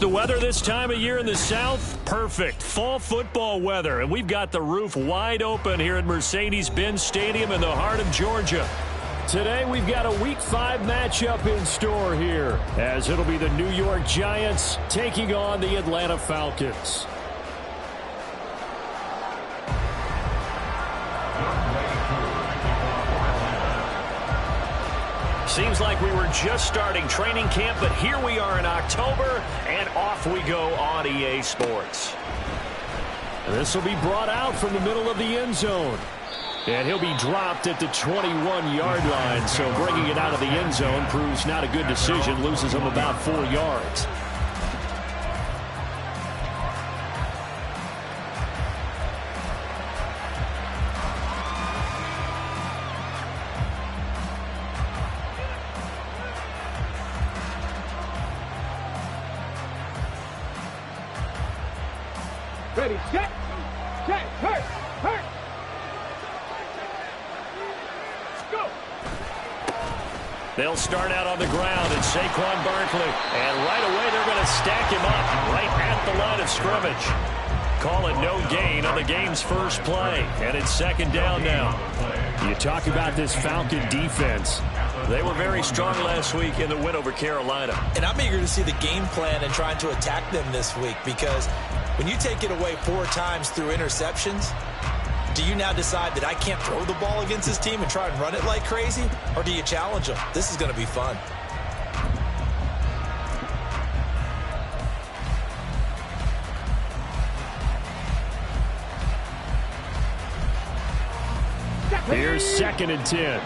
The weather this time of year in the South, perfect. Fall football weather, and we've got the roof wide open here at Mercedes-Benz Stadium in the heart of Georgia. Today we've got a Week 5 matchup in store here, as it'll be the New York Giants taking on the Atlanta Falcons. Seems like we were just starting training camp, but here we are in October, and off we go on EA Sports. This will be brought out from the middle of the end zone. And he'll be dropped at the 21-yard line, so bringing it out of the end zone proves not a good decision, loses him about 4 yards. Ready, set, hurt, go. They'll start out on the ground, and Saquon Barkley. And right away, they're going to stack him up right at the line of scrimmage. Call it no gain on the game's first play, and it's second down now. You talk about this Falcon defense. They were very strong last week in the win over Carolina. And I'm eager to see the game plan and trying to attack them this week, because when you take it away 4 times through interceptions, do you now decide that I can't throw the ball against this team and try and run it like crazy? Or do you challenge them? This is going to be fun. Here's 2nd and 10.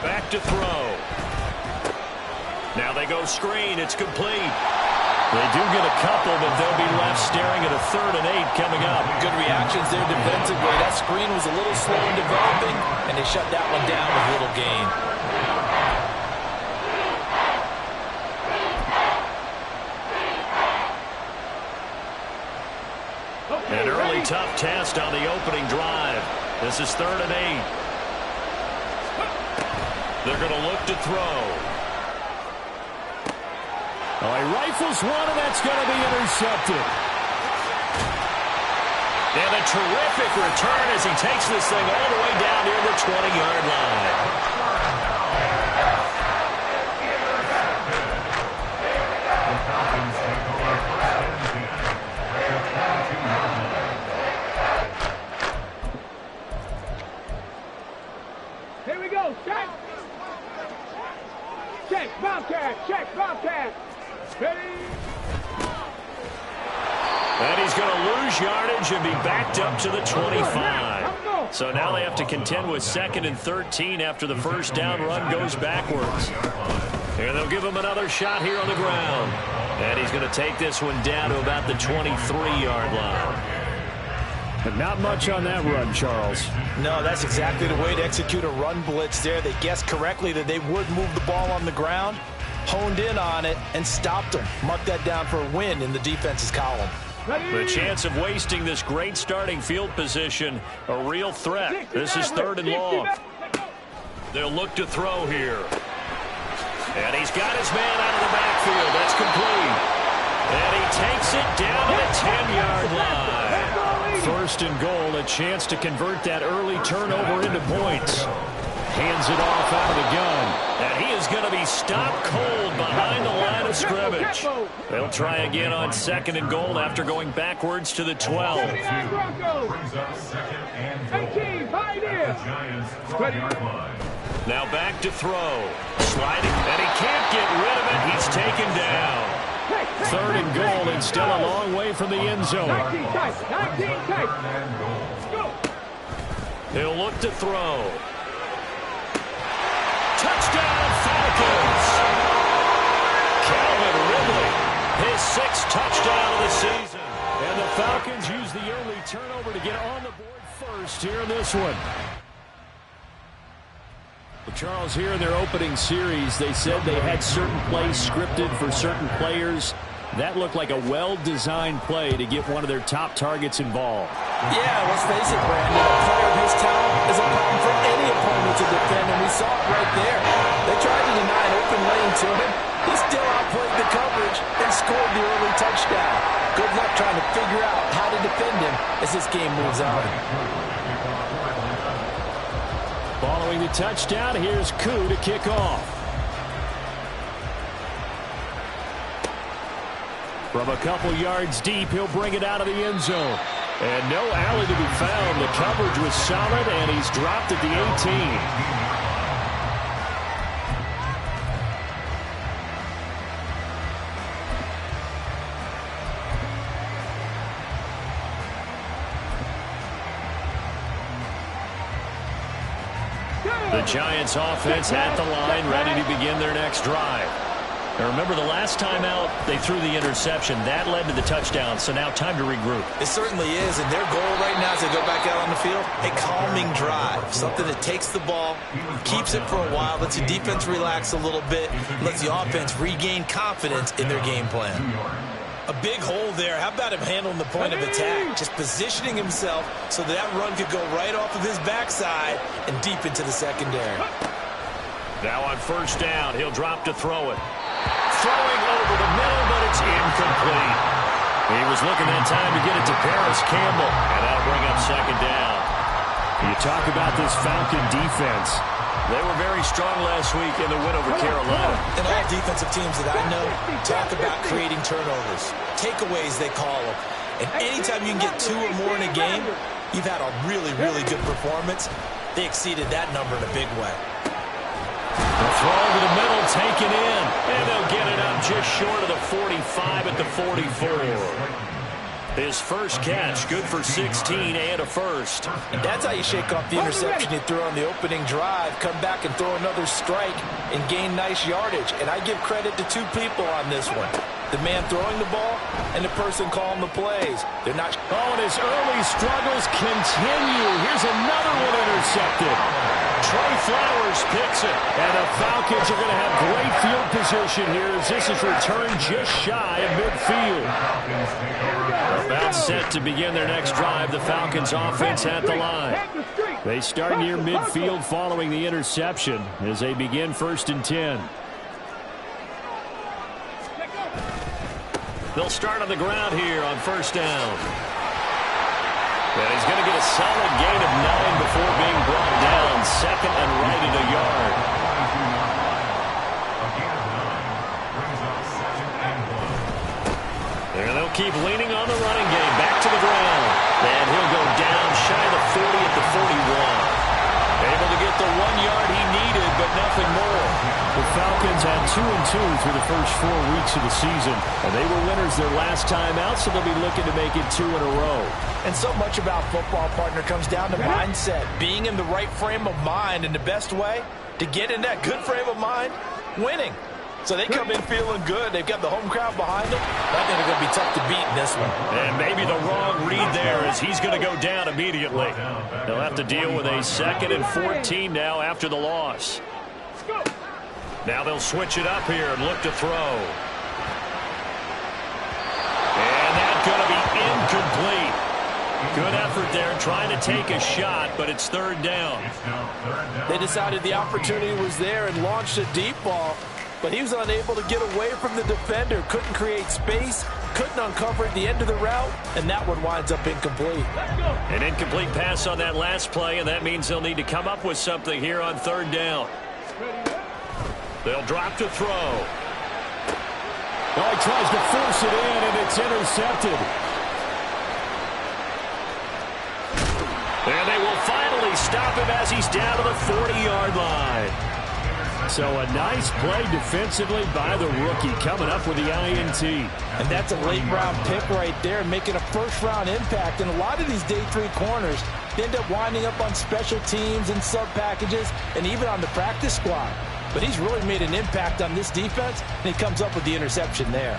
Back to throw. Now they go screen. It's complete. They do get a couple, but they'll be left staring at a 3rd and 8 coming up. Good reactions there defensively. That screen was a little slow in developing, and they shut that one down with little gain. An early tough test on the opening drive. This is 3rd and 8. They're going to look to throw. Oh, he rifles one, and that's going to be intercepted. And a terrific return as he takes this thing all the way down near the 20-yard line. Here we go, check. Check, Bobcat. Ready. And he's going to lose yardage and be backed up to the 25. So now they have to contend with 2nd and 13 after the first down run goes backwards. And they'll give him another shot here on the ground. And he's going to take this one down to about the 23-yard line. But not much on that run, Charles. No, that's exactly the way to execute a run blitz there. They guessed correctly that they would move the ball on the ground, honed in on it, and stopped them. Mark that down for a win in the defense's column. The chance of wasting this great starting field position, a real threat. This is 3rd and long. They'll look to throw here. And he's got his man out of the backfield. That's complete. And he takes it down to the 10-yard line. 1st and goal, a chance to convert that early turnover into points. Hands it off out of the gun. And he is going to be stopped cold behind the line of scrimmage. They'll try again on 2nd and goal after going backwards to the 12. Now back to throw. Sliding, and he can't get rid of it. He's taken down. 3rd and goal, and still a long way from the end zone. He'll look to throw. Touchdown, Falcons! Calvin Ridley, his 6th touchdown of the season. And the Falcons use the early turnover to get on the board first here in this one. Well, Charles, here in their opening series, they said they had certain plays scripted for certain players. That looked like a well-designed play to get one of their top targets involved. Yeah, let's face it, Brandon. A player of his talent is a problem for any opponent to defend, and we saw it right there. They tried to deny an open lane to him. He still outplayed the coverage and scored the early touchdown. Good luck trying to figure out how to defend him as this game moves on. Following the touchdown, here's Koo to kick off. From a couple yards deep, he'll bring it out of the end zone. And no alley to be found. The coverage was solid, and he's dropped at the 18. The Giants offense at the line, ready to begin their next drive. Now remember, the last time out, they threw the interception. That led to the touchdown, so now time to regroup. It certainly is, and their goal right now as they go back out on the field, a calming drive. Something that takes the ball, keeps it for a while, lets the defense relax a little bit, lets the offense regain confidence in their game plan. A big hole there. How about him handling the point of attack? Just positioning himself so that run could go right off of his backside and deep into the secondary. Now on first down, he'll drop to throw it. Throwing over the middle, but it's incomplete. He was looking that time to get it to Paris Campbell, and that'll bring up second down. You talk about this Falcon defense. They were very strong last week in the win over Carolina. And all defensive teams that I know talk about creating turnovers. Takeaways, they call them. And anytime you can get 2 or more in a game, you've had a really, really good performance. They exceeded that number in a big way. The throw to the middle, taken in. And they'll get it up just short of the 45 at the 44. His first catch, good for 16 and a first. And that's how you shake off the interception you threw on the opening drive, come back and throw another strike and gain nice yardage. And I give credit to 2 people on this one. The man throwing the ball and the person calling the plays. They're not... Oh, and his early struggles continue. Here's another one intercepted. Trey Flowers picks it. And the Falcons are going to have great field position here as this is returned just shy of midfield. About set to begin their next drive. The Falcons offense at the line. They start near midfield following the interception as they begin 1st and 10. They'll start on the ground here on first down. And he's going to get a solid gain of 9 before being brought down. 2nd and right at a yard. And they'll keep leaning on the running game. Back to the ground. And he'll go down shy of the 40 at the 41. Able to get the 1 yard he needed, but nothing more. The Falcons had 2-2 through the first 4 weeks of the season. And they were winners their last time out, so they'll be looking to make it 2 in a row. And so much about football, partner, comes down to mindset. Being in the right frame of mind, and the best way to get in that good frame of mind, winning. So they come in feeling good. They've got the home crowd behind them. I think they're going to be tough to beat in this one. And maybe the wrong read there as he's going to go down immediately. They'll have to deal with a 2nd and 14 now after the loss. Now they'll switch it up here and look to throw. And that's going to be incomplete. Good effort there trying to take a shot, but it's 3rd down. They decided the opportunity was there and launched a deep ball, but he was unable to get away from the defender. Couldn't create space, couldn't uncover at the end of the route, and that one winds up incomplete. An incomplete pass on that last play, and that means they'll need to come up with something here on 3rd down. They'll drop to throw. Oh, he tries to force it in, and it's intercepted. And they will finally stop him as he's down to the 40-yard line. So a nice play defensively by the rookie, coming up with the INT. And that's a late-round pick right there, making a first-round impact. And a lot of these day 3 corners end up winding up on special teams and sub-packages and even on the practice squad. But he's really made an impact on this defense, and he comes up with the interception there.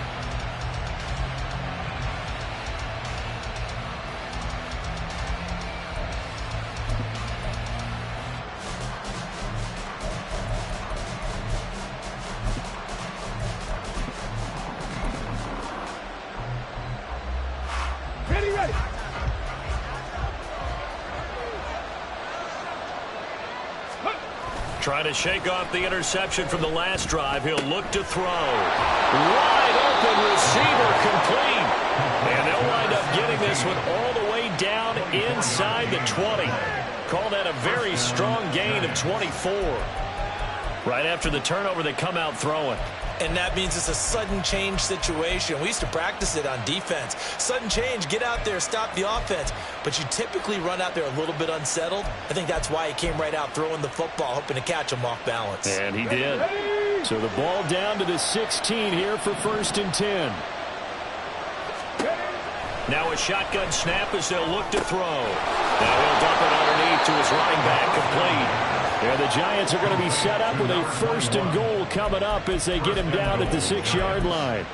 Ready. Trying to shake off the interception from the last drive. He'll look to throw. Wide open receiver complete. And they'll wind up getting this one all the way down inside the 20. Call that a very strong gain of 24. Right after the turnover, they come out throwing. And that means it's a sudden change situation. We used to practice it on defense. Sudden change, get out there, stop the offense. But you typically run out there a little bit unsettled. I think that's why he came right out throwing the football, hoping to catch him off balance. And he did. So the ball down to the 16 here for 1st and 10. Now a shotgun snap as they'll look to throw. Now he'll dump it underneath to his running back, complete. Yeah, the Giants are going to be set up with a 1st and goal coming up as they get him down at the 6-yard line.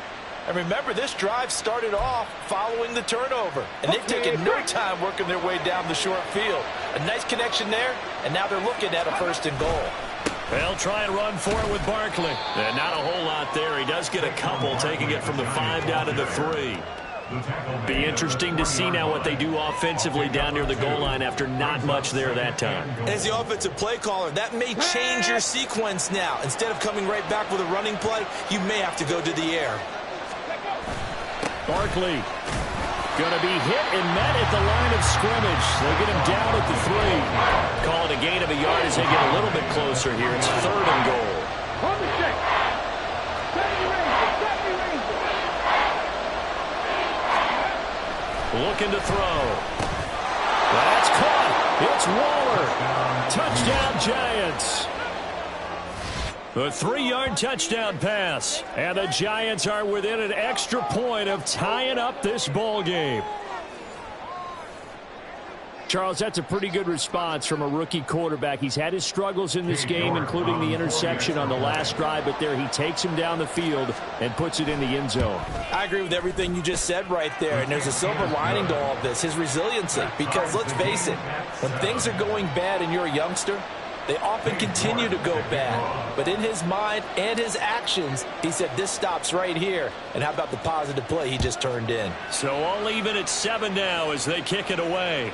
And remember, this drive started off following the turnover. And they've taken no time working their way down the short field. A nice connection there, and now they're looking at a 1st and goal. They'll try and run for it with Barkley. And not a whole lot there. He does get a couple, taking it from the 5 down to the 3. Be interesting to see now what they do offensively down near the goal line after not much there that time. As the offensive play caller, that may change your sequence now. Instead of coming right back with a running play, you may have to go to the air. Barkley going to be hit and met at the line of scrimmage. They get him down at the 3. Call it a gain of a yard as they get a little bit closer here. It's 3rd and goal. On the check. Looking to throw. That's caught. It's Waller. Touchdown, Giants. A 3-yard touchdown pass. And the Giants are within an extra point of tying up this ball game. Charles, that's a pretty good response from a rookie quarterback. He's had his struggles in this game, including the interception on the last drive, but there he takes him down the field and puts it in the end zone. I agree with everything you just said right there, and there's a silver lining to all of this, his resiliency. Because let's face it, when things are going bad and you're a youngster, they often continue to go bad. But in his mind and his actions, he said this stops right here. And how about the positive play he just turned in? So all even at 7 now as they kick it away.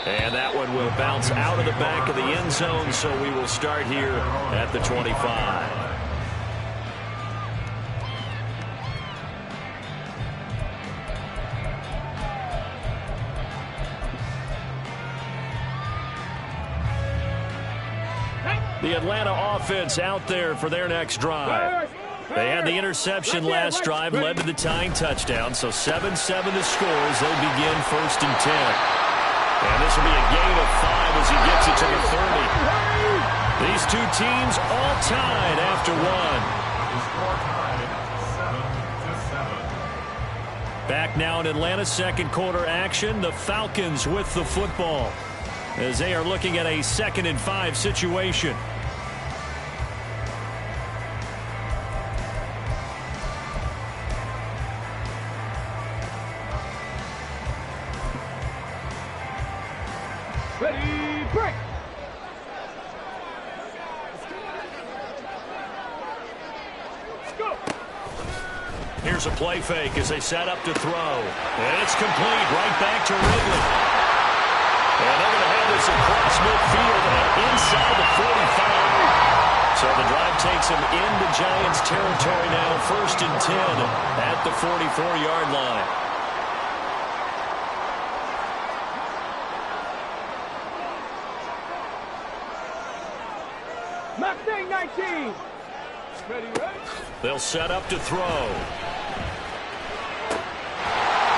And that one will bounce out of the back of the end zone, so we will start here at the 25. The Atlanta offense out there for their next drive. They had the interception last drive, led to the tying touchdown, so 7-7 the score as they begin 1st and 10. And this will be a gain of 5 as he gets it to the 30. These two teams all tied after 1. Back now in Atlanta, 2nd quarter action. The Falcons with the football as they are looking at a 2nd and 5 situation. Ready, break. Go. Here's a play fake as they set up to throw. And it's complete right back to Ridley. And they're going to have this across midfield and inside the 45. So the drive takes them into Giants territory now, 1st and 10 at the 44-yard line. Mustang 19. Ready, ready. They'll set up to throw.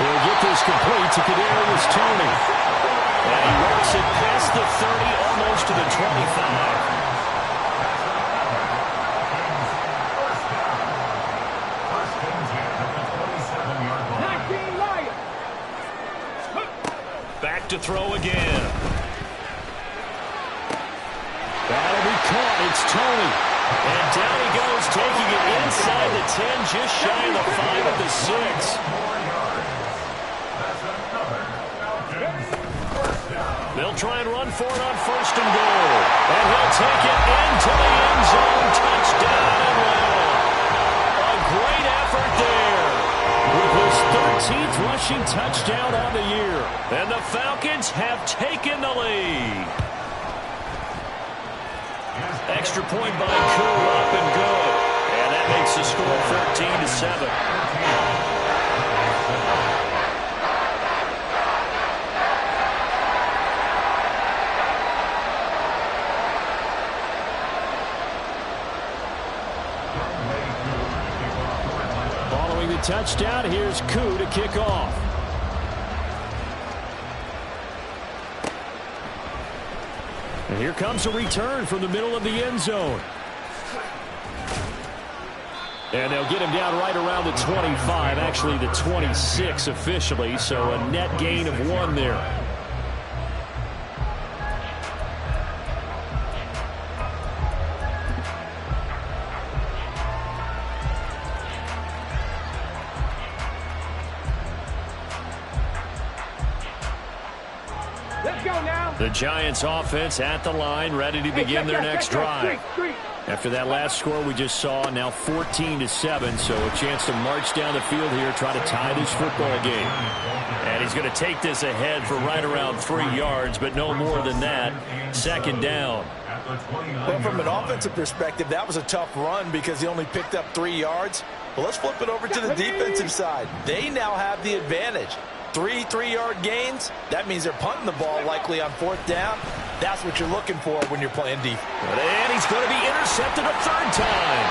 He'll get this complete to Kadarius Toney. And he works it past the 30, almost to the 25. Back to throw again. That'll be caught. It's Toney. And down he goes, taking it inside the 10, just shy of the 5 at the 6. They'll try and run for it on 1st and goal. And he'll take it into the end zone. Touchdown, Atlanta. A great effort there. With his 13th rushing touchdown on the year. And the Falcons have taken the lead. Extra point by Koo, up and good. And that makes the score 14-7. Following the touchdown, here's Koo to kick off. And here comes a return from the middle of the end zone. And they'll get him down right around the 25, actually the 26 officially, so a net gain of 1 there. Let's go now. The Giants offense at the line, ready to begin their next drive. After that last score we just saw, now 14-7, so a chance to march down the field here, try to tie this football game. And he's going to take this ahead for right around 3 yards, but no more than that. Second down. Well, from an offensive perspective, that was a tough run because he only picked up 3 yards. But let's flip it over to the defensive side. They now have the advantage. 3 3-yard gains, that means they're punting the ball likely on 4th down. That's what you're looking for when you're playing defense. And he's going to be intercepted a 3rd time.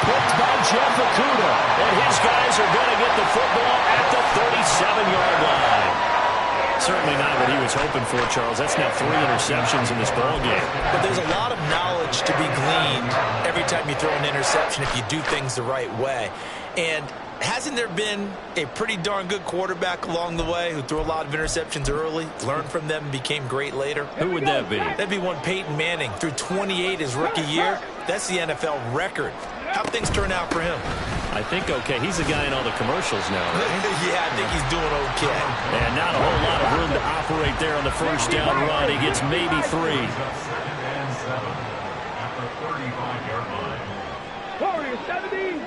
Picked by Jeff Okudah. And his guys are going to get the football at the 37-yard line. Certainly not what he was hoping for, Charles. That's now 3 interceptions in this ball game. But there's a lot of knowledge to be gleaned every time you throw an interception if you do things the right way. And hasn't there been a pretty darn good quarterback along the way who threw a lot of interceptions early, learned from them, and became great later? Who would that be? That'd be one Peyton Manning. Threw 28 his rookie year. That's the NFL record. How'd things turn out for him? I think okay. He's the guy in all the commercials now, right? Yeah, I think he's doing okay. And not a whole lot of room to operate there on the 1st down run. He gets maybe 3. Warriors 70.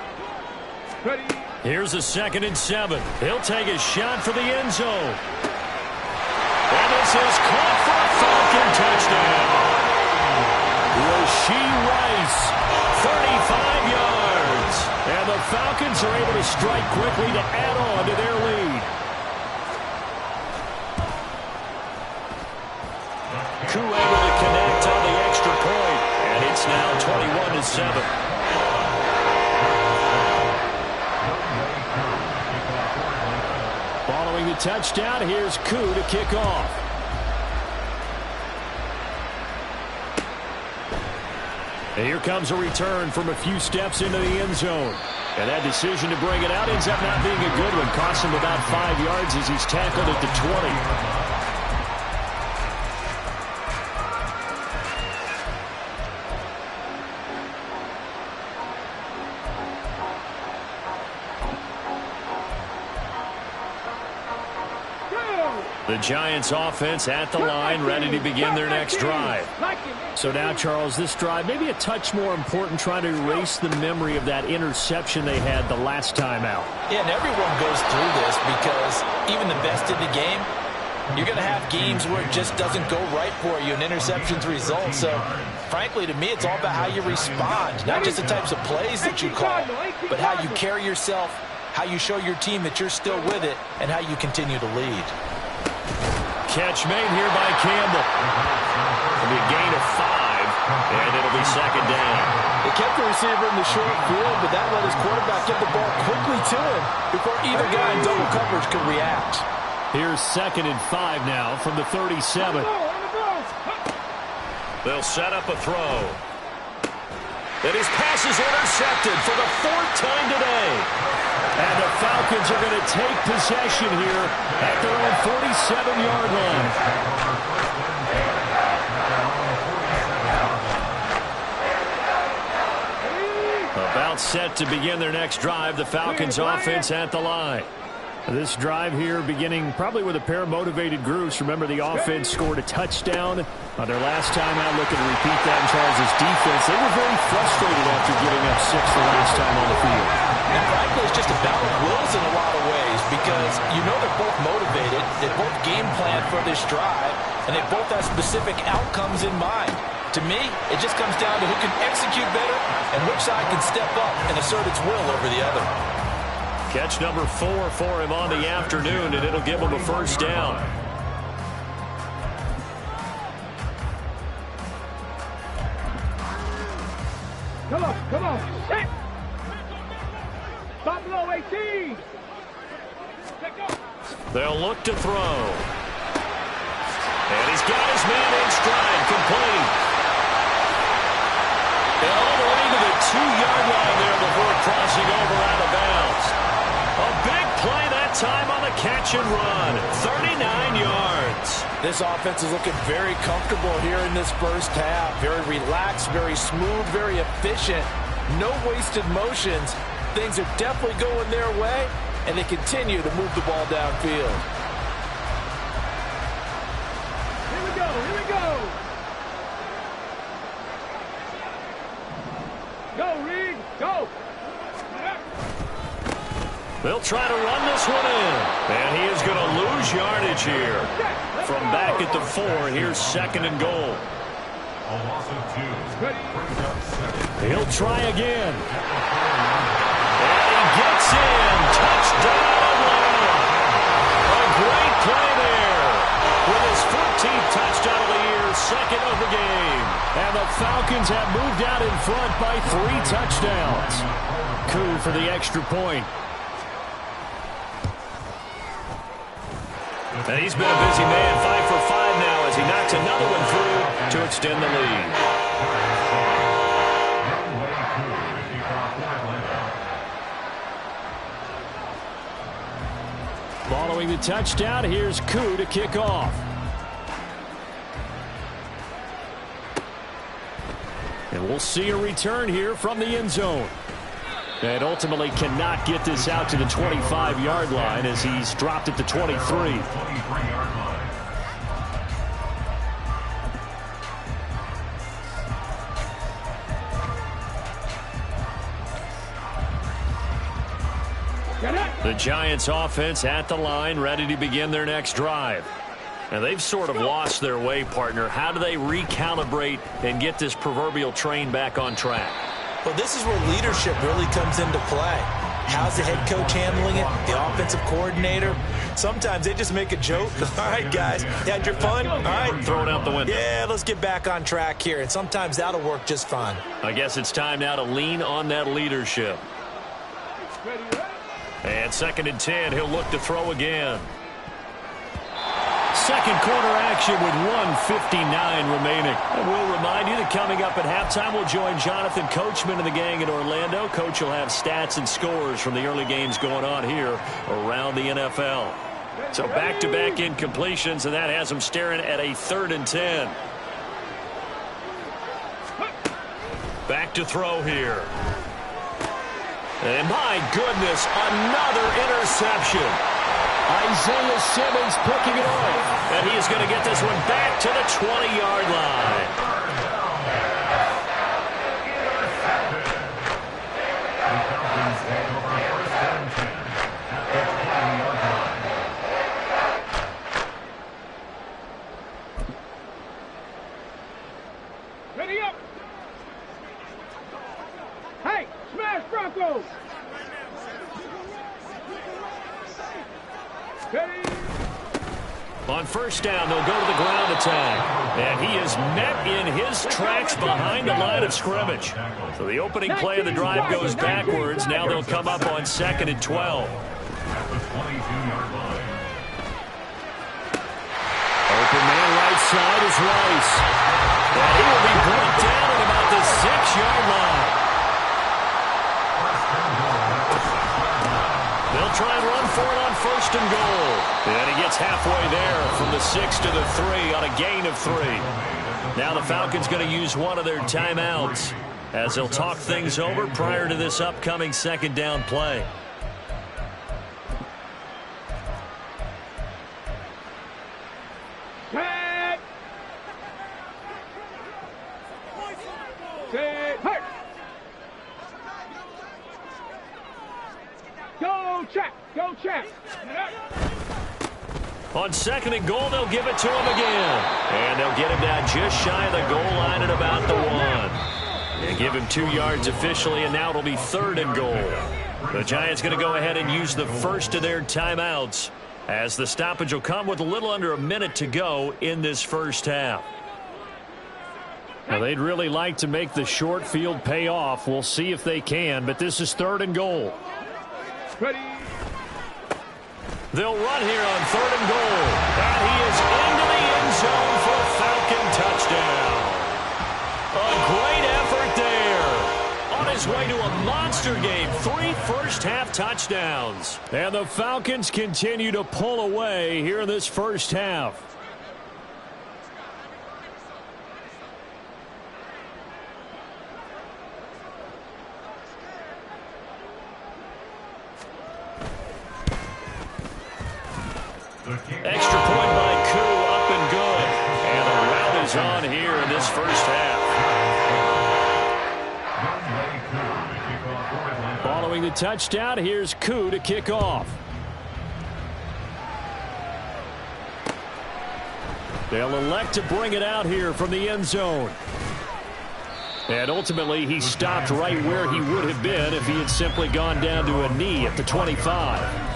Ready. Here's a 2nd and 7. He'll take a shot for the end zone. And this is caught for a Falcon touchdown. Rashee Rice, 35 yards. And the Falcons are able to strike quickly to add on to their lead. Koo able to connect on the extra point. And it's now 21-7. Following the touchdown, here's Koo to kick off. And here comes a return from a few steps into the end zone. And that decision to bring it out ends up not being a good one. Costs him about 5 yards as he's tackled at the 20. The Giants offense at the line, ready to begin their next drive. So now, Charles, this drive maybe a touch more important, trying to erase the memory of that interception they had the last time out. Yeah, and everyone goes through this because even the best in the game, you're going to have games where it just doesn't go right for you, and interceptions result. So, frankly, to me, it's all about how you respond, not just the types of plays that you call, but how you carry yourself, how you show your team that you're still with it, and how you continue to lead. Catch made here by Campbell. It'll be a gain of 5, and it'll be 2nd down. They kept the receiver in the short field, but that let his quarterback get the ball quickly to him before either guy in double coverage could react. Here's 2nd and 5 now from the 37. They'll set up a throw. And his pass is intercepted for the 4th time today. And the Falcons are going to take possession here at their own 47-yard line. About set to begin their next drive. The Falcons offense at the line. This drive here beginning probably with a pair of motivated groups. Remember, the offense scored a touchdown on their last time out. Looking to repeat that in Charles' defense. They were very frustrated after giving up 6 the last time on the field. And frankly, it's just a battle of wills in a lot of ways because you know they're both motivated. They both game plan for this drive, and they both have specific outcomes in mind. To me, it just comes down to who can execute better and which side can step up and assert its will over the other. Catch number 4 for him on the afternoon, and it'll give him a first down. Come on. Set. Stop below 18. They'll look to throw. And he's got his man in stride, complete. And all the way to the 2-yard line there before crossing over out of bounds. A big play that time on the catch and run. 39 yards. This offense is looking very comfortable here in this first half. Very relaxed, very smooth, very efficient. No wasted motions. Things are definitely going their way, and they continue to move the ball downfield. Here we go. Go, Reed, go. They'll try to run this one in. And he is going to lose yardage here. From back at the 4, here's 2nd and goal. He'll try again. And he gets in. Touchdown, Atlanta. A great play there. With his 14th touchdown of the year, 2nd of the game. And the Falcons have moved out in front by 3 touchdowns. Coup for the extra point. And he's been a busy man, 5 for 5 now as he knocks another one through to extend the lead. Following the touchdown, here's Coup to kick off. And we'll see a return here from the end zone. And ultimately cannot get this out to the 25-yard line as he's dropped at the 23. The Giants offense at the line, ready to begin their next drive. And they've sort of lost their way, partner. How do they recalibrate and get this proverbial train back on track? Well, this is where leadership really comes into play. How's the head coach handling it? The offensive coordinator? Sometimes they just make a joke. All right, guys, you had your fun? All right. Throw it out the window. Yeah, let's get back on track here. And sometimes that'll work just fine. I guess it's time now to lean on that leadership. And 2nd and 10, he'll look to throw again. Second quarter action with 1:59 remaining. And we'll remind you that coming up at halftime, we'll join Jonathan Coachman and the gang in Orlando. Coach will have stats and scores from the early games going on here around the NFL. So back-to-back incompletions, and that has them staring at a 3rd and 10. Back to throw here. And my goodness, another interception. Isaiah Simmons picking it off. And he is going to get this one back to the 20-yard line. Ready up. Hey, smash Broncos. On first down, they'll go to the ground attack. And he is met in his tracks behind the line of scrimmage. So the opening play of the drive goes backwards. Now they'll come up on 2nd and 12. Open man right side is Rice. And he will be brought down at about the 6-yard line. They'll try and run for it on 1st and goal. And he gets halfway there from the 6 to the 3 on a gain of 3. Now the Falcons going to use one of their timeouts as they'll talk things over prior to this upcoming 2nd down play. Go, check. On 2nd and goal, they'll give it to him again. And they'll get him down just shy of the goal line at about the 1. And give him 2 yards officially, and now it'll be 3rd and goal. The Giants going to go ahead and use the first of their timeouts, as the stoppage will come with a little under a minute to go in this first half. Now, they'd really like to make the short field pay off. We'll see if they can, but this is 3rd and goal. Ready. They'll run here on 3rd and goal. And he is into the end zone for a Falcon touchdown. A great effort there. On his way to a monster game. 3 first-half touchdowns. And the Falcons continue to pull away here in this first half. Extra point by Koo, up and good. And the route is on here in this first half. Following the touchdown, here's Koo to kick off. They'll elect to bring it out here from the end zone. And ultimately, he stopped right where he would have been if he had simply gone down to a knee at the 25.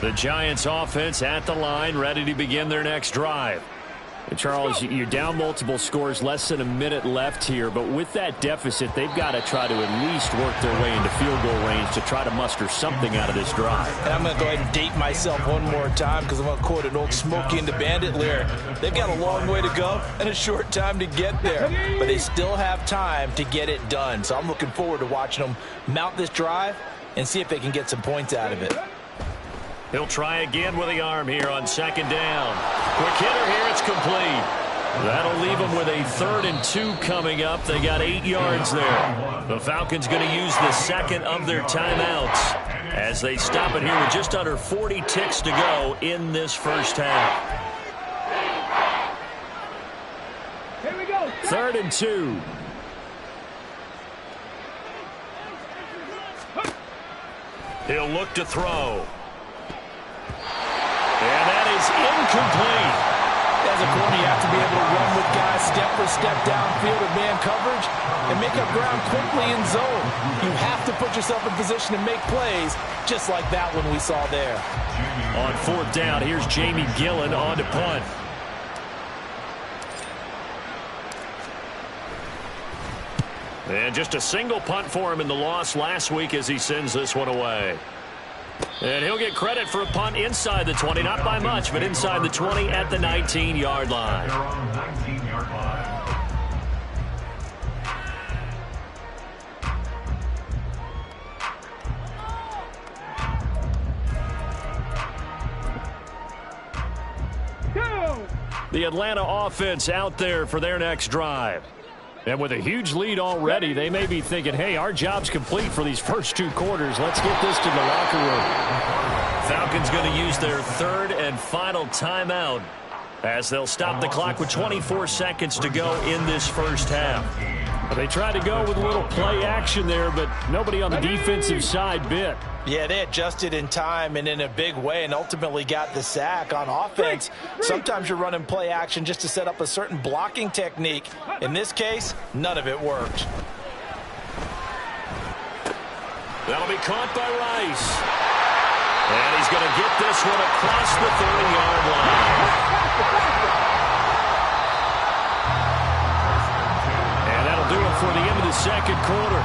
The Giants offense at the line, ready to begin their next drive. And Charles, you're down multiple scores, less than a minute left here, but with that deficit, they've got to try to at least work their way into field goal range to try to muster something out of this drive. And I'm going to go ahead and date myself one more time because I'm going to quote an old Smokey and the Bandit lyric. They've got a long way to go and a short time to get there, but they still have time to get it done. So I'm looking forward to watching them mount this drive and see if they can get some points out of it. He'll try again with the arm here on 2nd down. Quick hitter here, it's complete. That'll leave them with a 3rd and 2 coming up. They got 8 yards there. The Falcons going to use the second of their timeouts as they stop it here with just under 40 ticks to go in this first half. Here we go. 3rd and 2. He'll look to throw. And that is incomplete. As a corner, you have to be able to run with guys step for step downfield in man coverage and make up ground quickly in zone. You have to put yourself in position to make plays just like that one we saw there. On 4th down, here's Jamie Gillen on to punt. And just a single punt for him in the loss last week as he sends this one away. And he'll get credit for a punt inside the 20, not by much, but inside the 20 at the 19-yard line. The Atlanta offense out there for their next drive. And with a huge lead already, they may be thinking, hey, our job's complete for these first 2 quarters. Let's get this to the locker room. Falcons going to use their 3rd and final timeout as they'll stop the clock with 24 seconds to go in this first half. Well, they tried to go with a little play action there, but nobody on the defensive side bit. Yeah, they adjusted in time and in a big way and ultimately got the sack on offense. Sometimes you're running play action just to set up a certain blocking technique. In this case, none of it worked. That'll be caught by Rice. And he's going to get this one across the 30-yard line. And that'll do it for the end of the second quarter.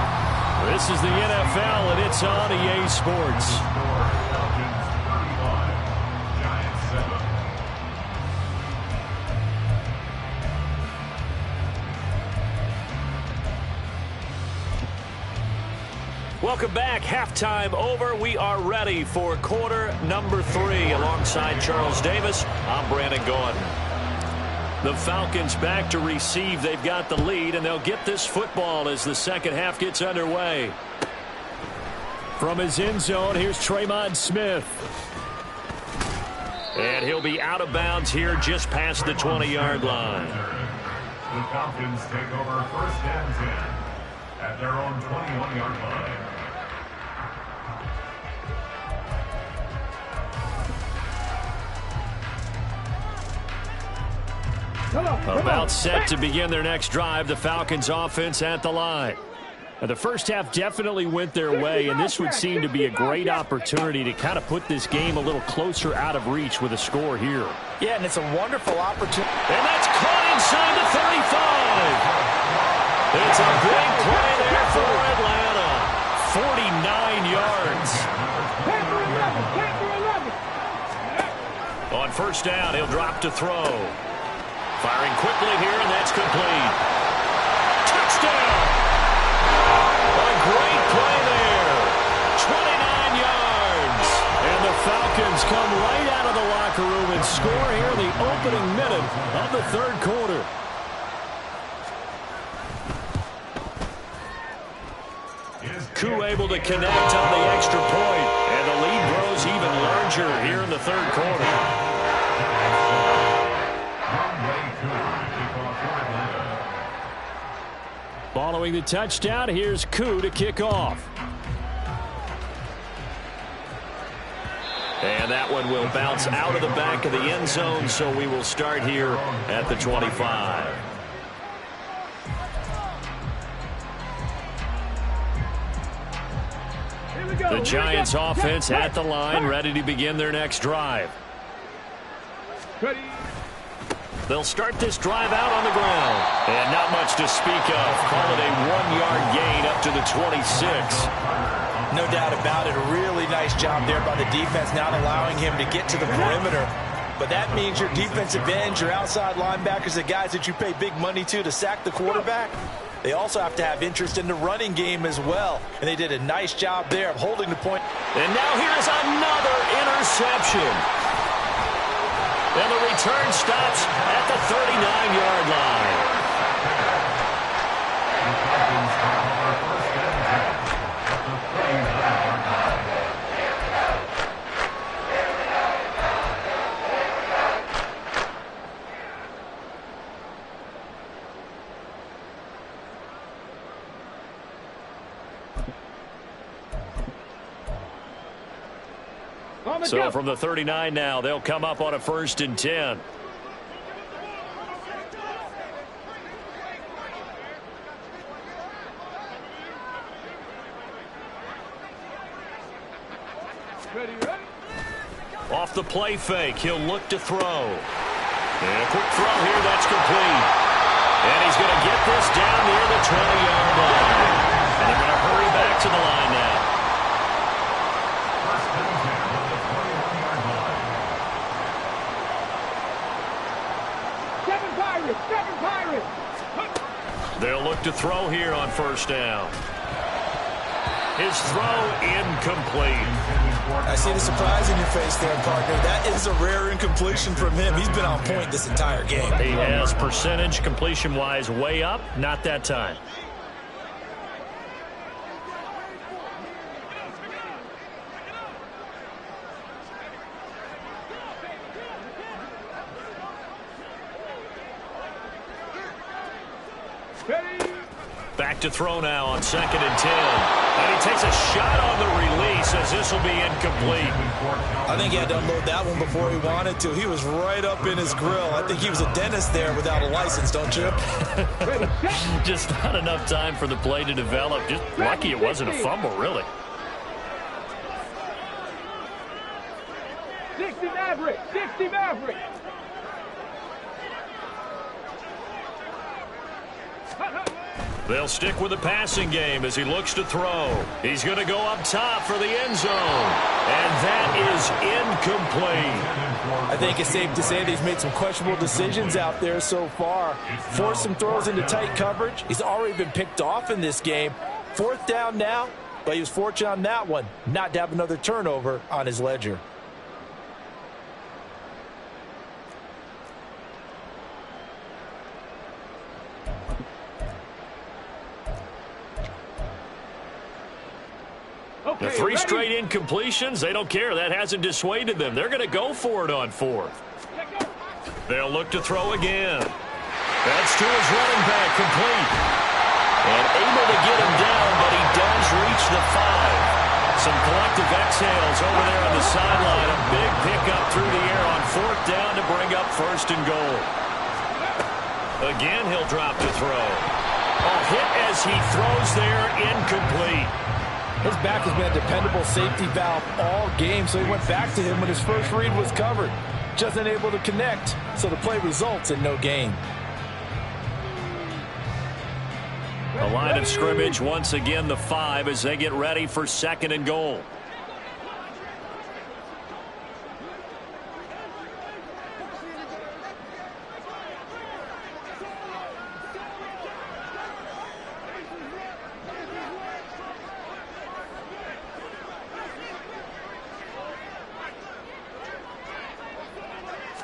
This is the NFL, and it's on EA Sports. Welcome back. Halftime over. We are ready for quarter number 3. Alongside Charles Davis, I'm Brandon Gordon. The Falcons back to receive. They've got the lead, and they'll get this football as the second half gets underway. From his end zone, here's Tremon Smith. And he'll be out of bounds here just past the 20-yard line. The Falcons take over 1st and 10 at their own 21-yard line. About set to begin their next drive, the Falcons offense at the line. Now, the first half definitely went their way, and this would seem to be a great opportunity to kind of put this game a little closer out of reach with a score here. Yeah, and it's a wonderful opportunity. And that's caught inside the 35. It's a big play there for Atlanta. 49 yards. On first down, he'll drop to throw. Firing quickly here, and that's complete. Touchdown! A great play there. 29 yards. And the Falcons come right out of the locker room and score here in the opening minute of the third quarter. Koo able to connect on the extra point, and the lead grows even larger here in the third quarter. Following the touchdown, here's Koo to kick off. And that one will bounce out of the back of the end zone, so we will start here at the 25. The Giants offense at the line, ready to begin their next drive. Ready. They'll start this drive out on the ground. And not much to speak of. Call it a 1-yard gain up to the 26. No doubt about it. A really nice job there by the defense, not allowing him to get to the perimeter. But that means your defensive ends, your outside linebackers, the guys that you pay big money to sack the quarterback, they also have to have interest in the running game as well. And they did a nice job there of holding the point. And now here's another interception. And the return stops at the 39-yard line. So from the 39 now, they'll come up on a 1st and 10. Ready. Off the play fake, he'll look to throw. And a quick throw here, that's complete. And he's going to get this down near the 20-yard line. And they're going to hurry back to the line now. They'll look to throw here on 1st down. His throw incomplete. I see the surprise in your face there, partner. That is a rare incompletion from him. He's been on point this entire game. He has percentage completion-wise way up, not that time. Back to throw now on 2nd and 10. And he takes a shot on the release as this will be incomplete. I think he had to unload that one before he wanted to. He was right up in his grill. I think he was a dentist there without a license, don't you? Just not enough time for the play to develop. Just lucky it wasn't a fumble, really. 60 Maverick. 60 Maverick. They'll stick with the passing game as he looks to throw. He's going to go up top for the end zone. And that is incomplete. I think it's safe to say that he's made some questionable decisions out there so far. Forced some throws into tight coverage. He's already been picked off in this game. 4th down now, but he was fortunate on that one not to have another turnover on his ledger. The 3 straight incompletions, they don't care. That hasn't dissuaded them. They're going to go for it on 4th. They'll look to throw again. That's to his running back, complete. And able to get him down, but he does reach the 5. Some collective exhales over there on the sideline. A big pickup through the air on 4th down to bring up 1st and goal. Again, he'll drop to throw. A hit as he throws there, incomplete. His back has been a dependable safety valve all game, so he went back to him when his first read was covered. Just unable to connect, so the play results in no gain. The line of scrimmage, once again, the 5 as they get ready for 2nd and goal.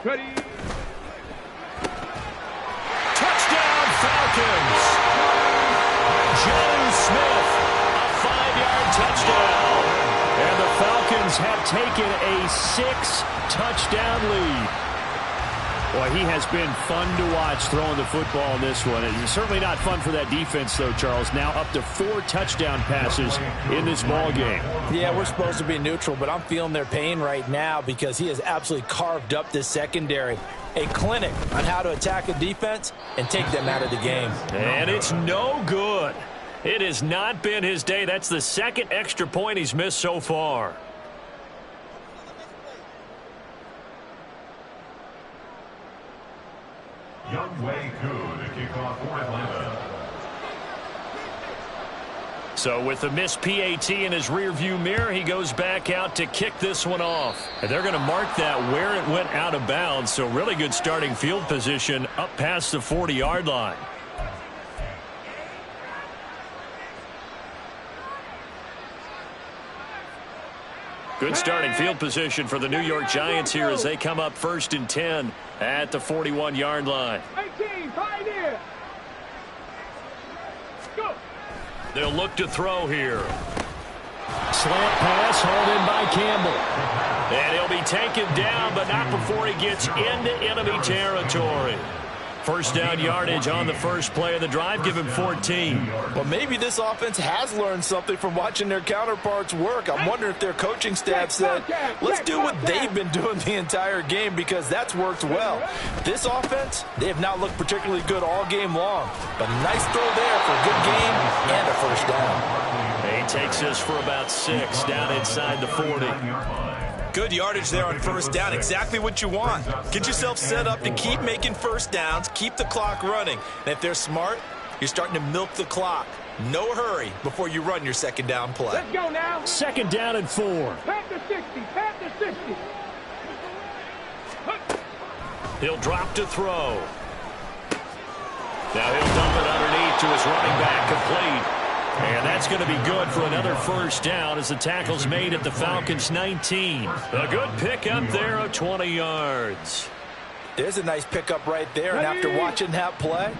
Ready. Touchdown, Falcons. Joe Smith, a 5-yard touchdown. And the Falcons have taken a 6-touchdown lead. Boy, he has been fun to watch throwing the football in this one. It's certainly not fun for that defense, though, Charles. Now up to 4 touchdown passes in this ball game. Yeah, we're supposed to be neutral, but I'm feeling their pain right now because he has absolutely carved up this secondary. A clinic on how to attack a defense and take them out of the game. And it's no good. It has not been his day. That's the 2nd extra point he's missed so far. Young Wei Koo to kick off for Atlanta. So with the missed PAT in his rearview mirror, he goes back out to kick this one off. And they're going to mark that where it went out of bounds. So really good starting field position up past the 40-yard line. Good starting field position for the New York Giants here as they come up 1st and 10 at the 41-yard line. 18, pioneer. Go. They'll look to throw here. Slant pass hauled in by Campbell. And he'll be taken down, but not before he gets into enemy territory. 1st down yardage on the first play of the drive. Give him 14. Well, maybe this offense has learned something from watching their counterparts work. I'm wondering if their coaching staff said, let's do what they've been doing the entire game because that's worked well. This offense, they have not looked particularly good all game long. But a nice throw there for a good game and a 1st down. He takes this for about 6 down inside the 40. Good yardage there on 1st down. Exactly what you want. Get yourself set up to keep making 1st downs, keep the clock running. And if they're smart, you're starting to milk the clock. No hurry before you run your 2nd down play. Let's go now. 2nd down and 4. Pat the 60. Pat the 60. He'll drop to throw. Now he'll dump it underneath to his running back, complete. And that's going to be good for another 1st down as the tackle's made at the Falcons' 19. A good pickup there of 20 yards. There's a nice pickup right there, and after watching that play,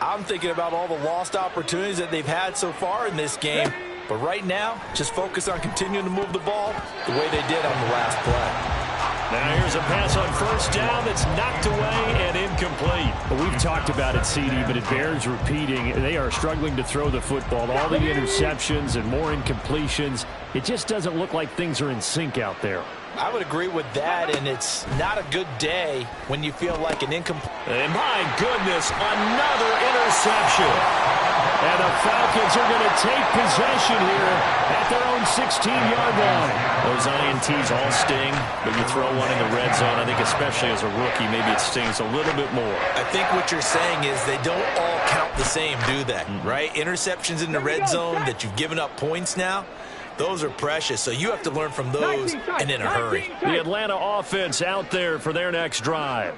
I'm thinking about all the lost opportunities that they've had so far in this game. But right now, just focus on continuing to move the ball the way they did on the last play. Now here's a pass on 1st down that's knocked away and incomplete. Well, we've talked about it, CD, but it bears repeating. They are struggling to throw the football. All the interceptions and more incompletions. It just doesn't look like things are in sync out there. I would agree with that, and it's not a good day when you feel like an incomplete. And my goodness, another interception. And the Falcons are going to take possession here at their own 16-yard line. Those INTs all sting, but you throw one in the red zone, I think especially as a rookie, maybe it stings a little bit more. I think what you're saying is they don't all count the same, do they? Right? Interceptions in the red zone that you've given up points now, those are precious, so you have to learn from those and in a hurry. The Atlanta offense out there for their next drive.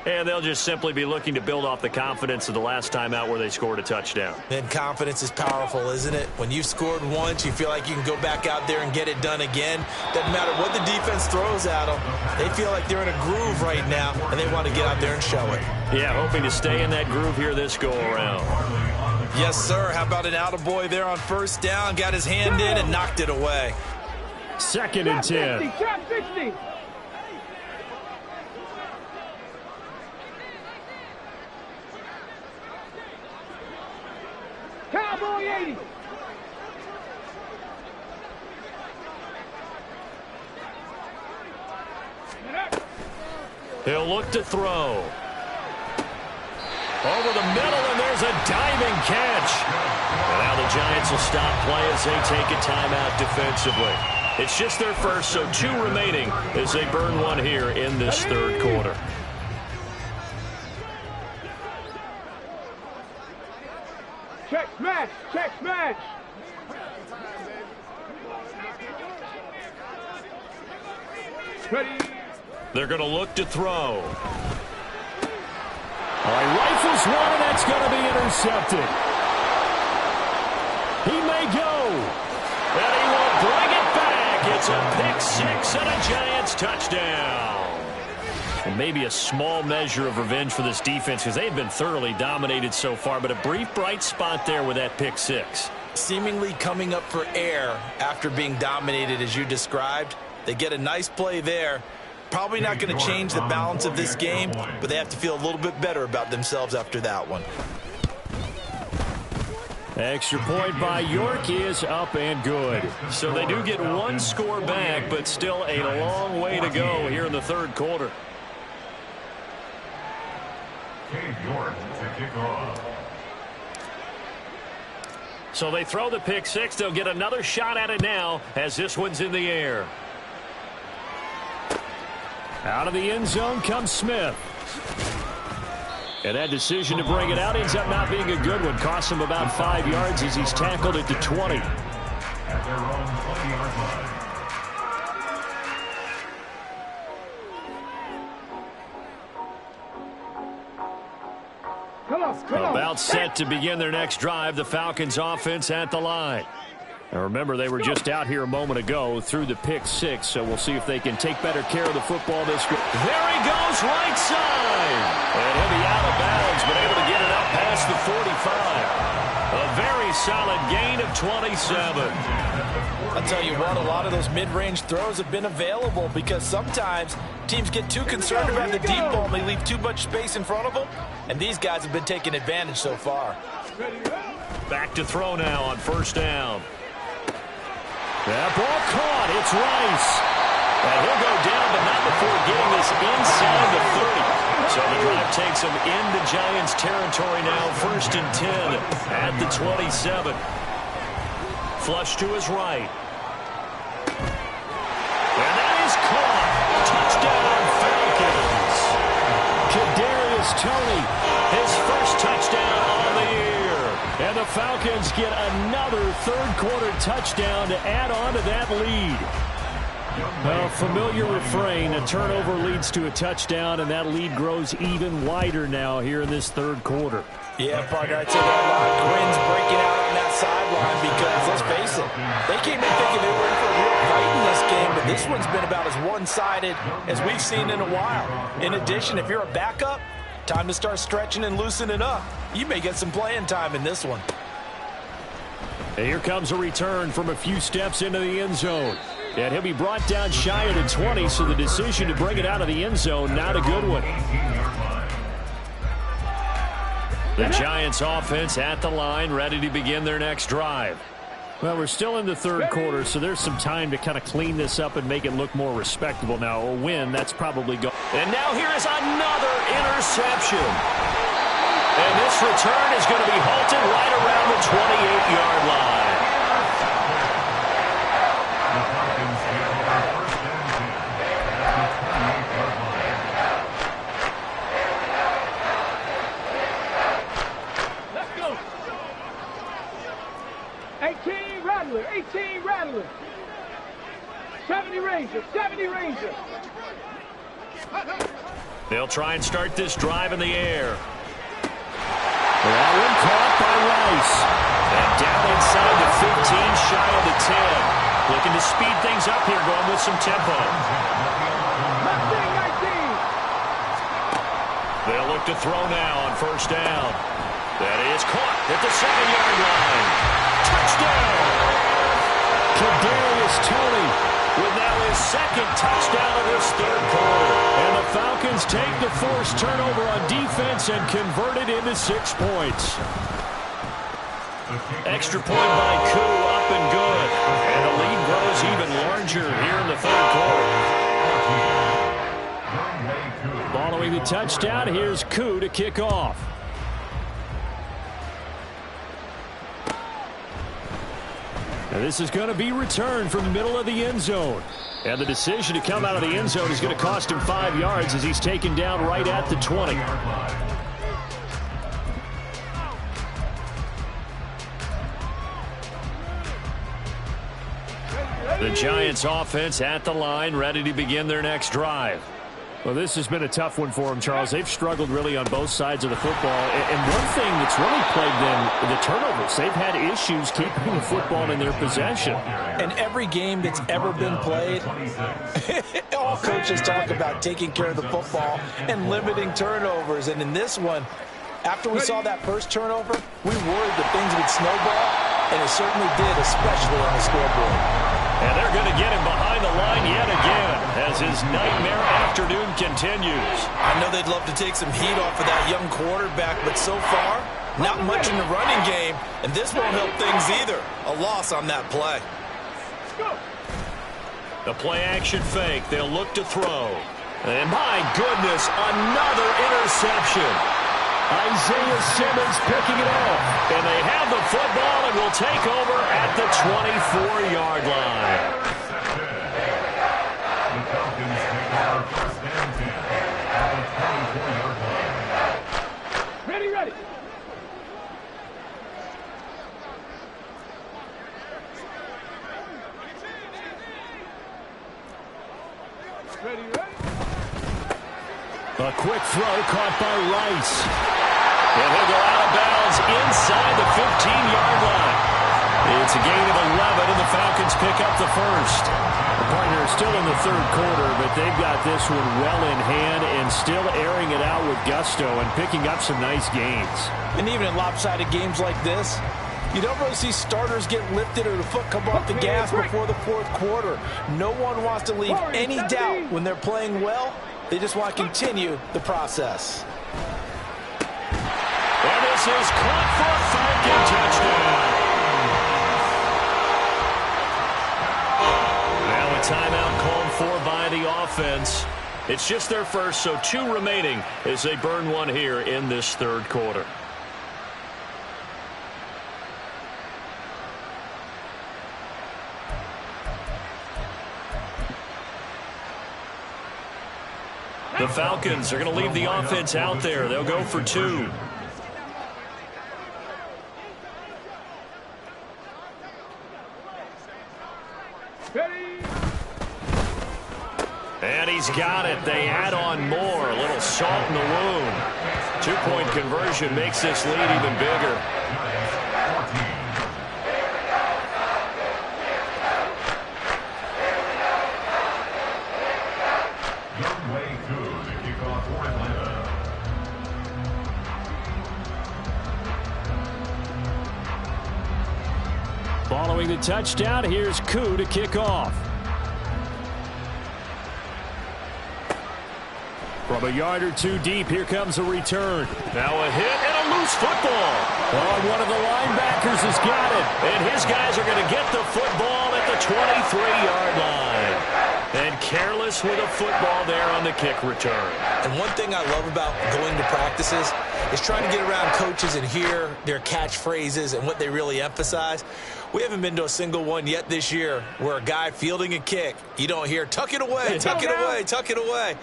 And they'll just simply be looking to build off the confidence of the last time out where they scored a touchdown. And confidence is powerful, isn't it? When you've scored once, you feel like you can go back out there and get it done again. Doesn't matter what the defense throws at them. They feel like they're in a groove right now, and they want to get out there and show it. Yeah, hoping to stay in that groove here this go-around. Yes, sir. How about an attaboy there on 1st down? Got his hand in and knocked it away. 2nd and 10. Trap 60. Cowboy 80. He'll look to throw. Over the middle, and there's a diving catch. And now the Giants will stop play as they take a timeout defensively. It's just their first, so 2 remaining as they burn one here in this third quarter. Check smash, check smash. Ready. They're going to look to throw. All right, rifles one, and that's going to be intercepted. He may go. And he will bring it back. It's a pick 6 and a Giants touchdown. Well, maybe a small measure of revenge for this defense because they've been thoroughly dominated so far, but a brief bright spot there with that pick 6. Seemingly coming up for air after being dominated as you described. They get a nice play there. Probably not going to change the balance of this game, but they have to feel a little bit better about themselves after that one. Extra point by York is up and good. So they do get 1 score back, but still a long way to go here in the third quarter. York to kick off. So they throw the pick 6. They'll get another shot at it now as this one's in the air. Out of the end zone comes Smith. And that decision to bring it out ends up not being a good one. Costs him about 5 yards as he's tackled at the 20. At their own 20-yard line. Come on. About set to begin their next drive. The Falcons offense at the line. Now remember, they were just out here a moment ago through the pick 6, so we'll see if they can take better care of the football this week. There he goes, right side. And he'll be out of bounds, but able to get it up past the 45. A very solid gain of 27. I'll tell you what, a lot of those mid-range throws have been available because sometimes teams get too concerned about the deep ball and they leave too much space in front of them, and these guys have been taking advantage so far. Back to throw now on first down. That ball caught. It's Rice. And he'll go down, but not before getting this inside the 30. So the drive takes him into Giants territory now. 1st and 10 at the 27. Flush to his right. And that is caught. Touchdown, Falcons. Kadarius Toney, His first touchdown on the year. and the Falcons get another third-quarter touchdown to add on to that lead. A familiar refrain, a turnover leads to a touchdown, and that lead grows even wider now here in this third quarter. Yeah, partner, I'd say there are a lot of grins breaking out on that sideline because, let's face it, they came in thinking they were in for a real fight in this game, but this one's been about as one-sided as we've seen in a while. In addition, if you're a backup, time to start stretching and loosening up. You may get some playing time in this one. And here comes a return from a few steps into the end zone. And he'll be brought down shy of the 20, so the decision to bring it out of the end zone, not a good one. The Giants offense at the line, ready to begin their next drive. Well, we're still in the third quarter, so there's some time to kind of clean this up and make it look more respectable. Now, a win, that's probably go. And now here is another interception. And this return is going to be halted right around the 28-yard line. Let's go. 18 Rattler. 70 Ranger. They'll try and start this drive in the air. That one caught by Rice. And down inside the 15, shy of the 10. Looking to speed things up here, going with some tempo. 19. They'll look to throw now on first down. That is caught at the 7-yard line. Touchdown! Kadarius Toney With now his second touchdown of this third quarter. And the Falcons take the forced turnover on defense and convert it into 6 points. Extra point by Koo, up and good. And the lead grows even larger here in the third quarter. Following the touchdown, here's Koo to kick off. And this is going to be returned from the middle of the end zone. And the decision to come out of the end zone is going to cost him 5 yards as he's taken down right at the 20. The Giants offense at the line, ready to begin their next drive. Well, this has been a tough one for them, Charles. They've struggled really on both sides of the football. And one thing that's really plagued them, the turnovers. They've had issues keeping the football in their possession. And every game that's ever been played, all coaches talk about taking care of the football and limiting turnovers. And in this one, after we saw that first turnover, we worried that things would snowball, and it certainly did, especially on the scoreboard. And they're going to get him behind the line yet again as his nightmare afternoon continues. I know they'd love to take some heat off of that young quarterback, but so far, not much in the running game, and this won't help things either. A loss on that play. The play-action fake. They'll look to throw. And my goodness, another interception. Isaiah Simmons picking it off. And they have the football and will take over at the 24-yard line. The Falcons take over first and 10 at the 24-yard line. Ready, ready. Ready, ready. A quick throw caught by Rice. And he'll go out of bounds inside the 15-yard line. It's a gain of 11, and the Falcons pick up the first. The partner is still in the third quarter, but they've got this one well in hand and still airing it out with gusto and picking up some nice gains. And even in lopsided games like this, you don't really see starters get lifted or the foot come off the gas before the fourth quarter. No one wants to leave any doubt when they're playing well. They just want to continue the process. And this is caught for a Falcon touchdown. Now a timeout called for by the offense. It's just their first, so 2 remaining as they burn one here in this third quarter. The Falcons are going to leave the offense out there. They'll go for 2. And he's got it. They add on more. A little salt in the wound. 2-point conversion makes this lead even bigger. Following the touchdown, here's Koo to kick off. From a yard or 2 deep, here comes a return. Now a hit and a loose football. Oh, one of the linebackers has got it. And his guys are going to get the football at the 23-yard line. And careless with a football there on the kick return. And one thing I love about going to practices is trying to get around coaches and hear their catchphrases and what they really emphasize. We haven't been to a single one yet this year where a guy fielding a kick, you don't hear, tuck it away, tuck it away, tuck it away.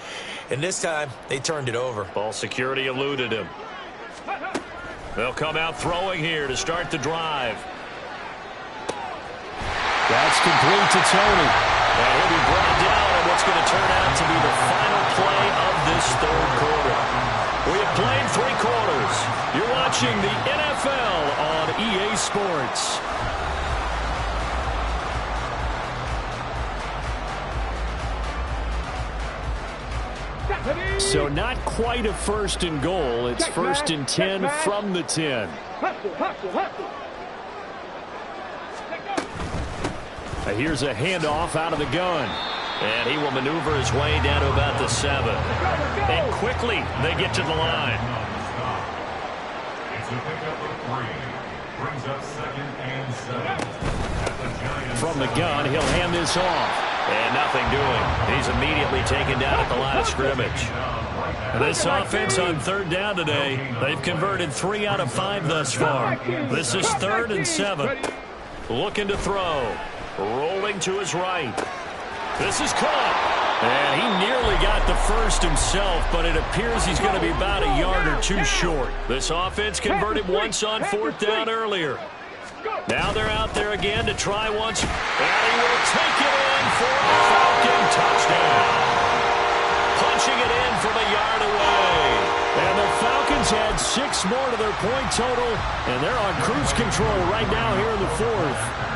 And this time, they turned it over. Ball security eluded him. They'll come out throwing here to start the drive. That's complete to Tony. And he'll be brought down in what's going to turn out to be the final play of this third quarter. We have played 3 quarters. You're watching the NFL on EA Sports. So not quite a first and goal. It's first and 10 from the 10. Here's a handoff out of the gun. And he will maneuver his way down to about the 7. And quickly they get to the line. It's a pickup of 3. Brings up 2nd and 7. At the Giants. From the gun, he'll hand this off. And nothing doing. He's immediately taken down at the line of scrimmage. This offense on 3rd down today, they've converted 3 out of 5 thus far. This is 3rd and 7. Looking to throw. Rolling to his right. This is caught. And he nearly got the first himself, but it appears he's going to be about a yard or 2 short. This offense converted once on 4th down earlier. Now they're out there again to try once. And he will take it in for a Falcon touchdown. Punching it in from a yard away. And the Falcons had 6 more to their point total, and they're on cruise control right now here in the 4th.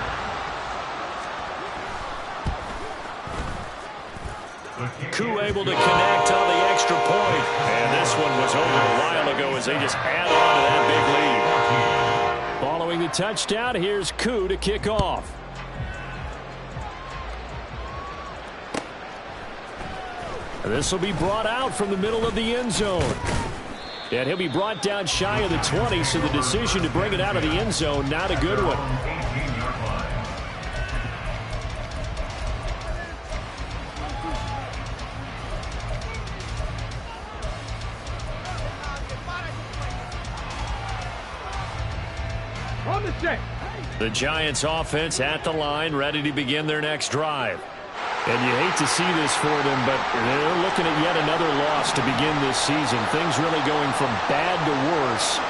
Koo able to connect on the extra point. And this one was over a while ago as they just add on to that big lead. Following the touchdown, here's Koo to kick off. And this will be brought out from the middle of the end zone. And he'll be brought down shy of the 20, so the decision to bring it out of the end zone, not a good one. The Giants offense at the line, ready to begin their next drive. And you hate to see this for them, but they're looking at yet another loss to begin this season. Things really going from bad to worse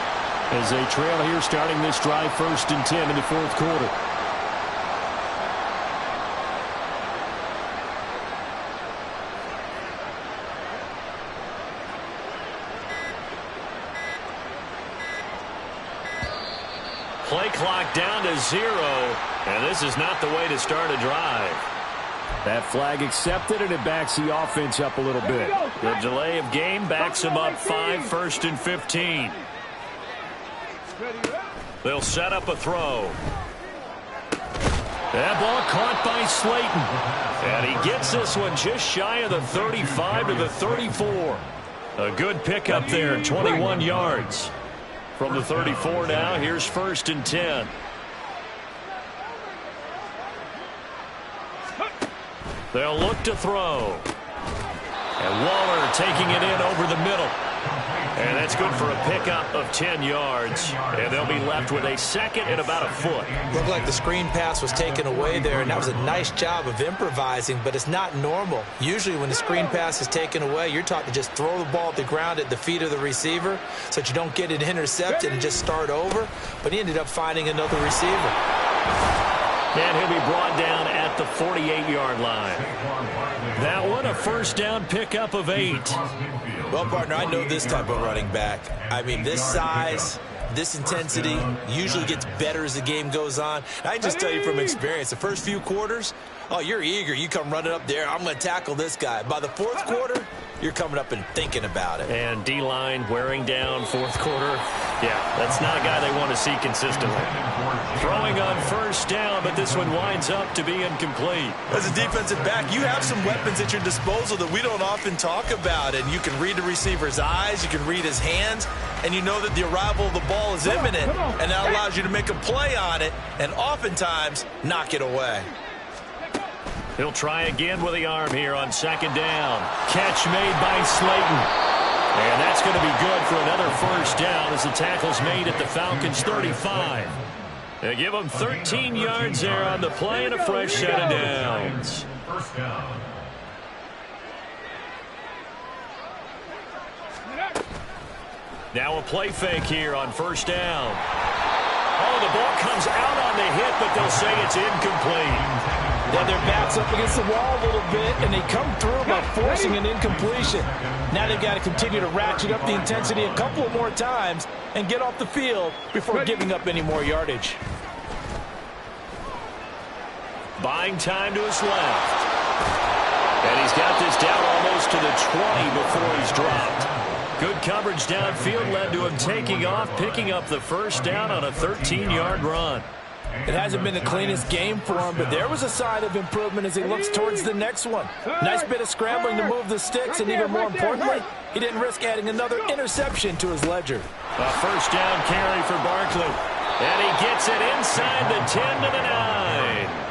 as they trail here starting this drive 1st and 10 in the 4th quarter. Play clock down to 0, and this is not the way to start a drive. That flag accepted, and it backs the offense up a little bit. The delay of game backs them up 5, 1st and 15. They'll set up a throw. That ball caught by Slayton. And he gets this one just shy of the 35 to the 34. A good pickup there, 21 yards. From the 34 now, here's 1st and 10. They'll look to throw. And Waller taking it in over the middle. And that's good for a pickup of 10 yards. And they'll be left with a 2nd and about a foot. Looked like the screen pass was taken away there, and that was a nice job of improvising, but it's not normal. Usually when the screen pass is taken away, you're taught to just throw the ball at the ground at the feet of the receiver so that you don't get it intercepted and just start over. But he ended up finding another receiver. And he'll be brought down at the 48-yard line. That one, a 1st down pickup of 8. Well, partner, I know this type of running back. I mean, this size, this intensity usually gets better as the game goes on. And I can just tell you from experience, the first few quarters, oh, you're eager. You come running up there, I'm going to tackle this guy. By the 4th quarter, you're coming up and thinking about it. And D-line wearing down 4th quarter. Yeah, that's not a guy they want to see consistently. Throwing on 1st down, but this one winds up to be incomplete. As a defensive back, you have some weapons at your disposal that we don't often talk about. And you can read the receiver's eyes, you can read his hands, and you know that the arrival of the ball is imminent. And that allows you to make a play on it and oftentimes knock it away. He'll try again with the arm here on 2nd down. Catch made by Slayton. And that's going to be good for another 1st down as the tackle's made at the Falcons' 35. They give them 13 yards there on the play and a fresh set of downs. 1st down. Now a play fake here on 1st down. Oh, the ball comes out on the hit, but they'll say it's incomplete. Yeah, their back's up against the wall a little bit, and they come through by forcing an incompletion. Now they've got to continue to ratchet up the intensity a couple of more times and get off the field before giving up any more yardage. Buying time to his left. And he's got this down almost to the 20 before he's dropped. Good coverage downfield led to him taking off, picking up the 1st down on a 13-yard run. It hasn't been the cleanest game for him, but there was a sign of improvement as he looks towards the next one. Nice bit of scrambling to move the sticks, and even more importantly, he didn't risk adding another interception to his ledger. A 1st down carry for Barkley. And he gets it inside the 10 to the 9.